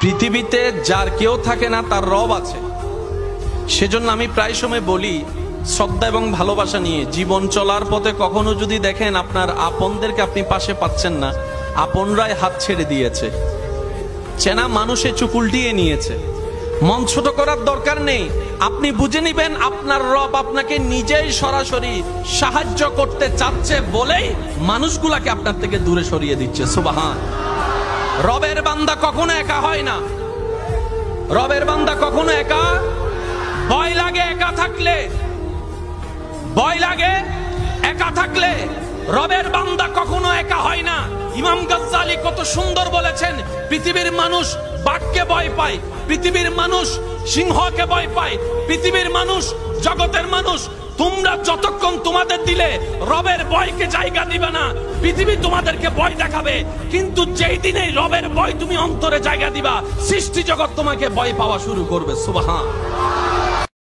পৃথিবীতে যার কেউ থাকে না তার রব আছে। সেজন্য আমি প্রায় সময় বলি, শ্রদ্ধা এবং ভালোবাসা নিয়ে জীবন চলার পথে কখনো যদি দেখেন আপনার আপনদেরকে আপনি পাশে পাচ্ছেন না, আপনরাই হাত ছেড়ে দিয়েছে, চেনা মানুষে চুপ উল্টিয়ে নিয়েছে, মন ছোট করার দরকার নেই। আপনি বুঝে নিবেন আপনার রব আপনাকে নিজেই সরাসরি সাহায্য করতে চাচ্ছে বলেই মানুষগুলাকে আপনার থেকে দূরে সরিয়ে দিচ্ছে। সুবহান। রবের বান্দা কখনো একা হয় না। রবের বান্দা কখনো একা, ভয় লাগে একা থাকলে, ভয় লাগে একা থাকলে। রবের বান্দা কখনো একা হয় না। ইমাম গাজ্জালি কত সুন্দর বলেছেন, পৃথিবীর মানুষ বাঘকে ভয় পায়, পৃথিবীর মানুষ সিংহকে ভয় পায়, পৃথিবীর মানুষ জগতের মানুষ তোমরা যতক্ষণ তোমাদের দিলে রবের ভয়কে জায়গা দিবে না, পৃথিবী তোমাদেরকে ভয় দেখাবে। কিন্তু যেই দিনে রবের ভয় তুমি অন্তরে জায়গা দিবা, সৃষ্টি জগৎ তোমাকে ভয় পাওয়া শুরু করবে। সুবহান।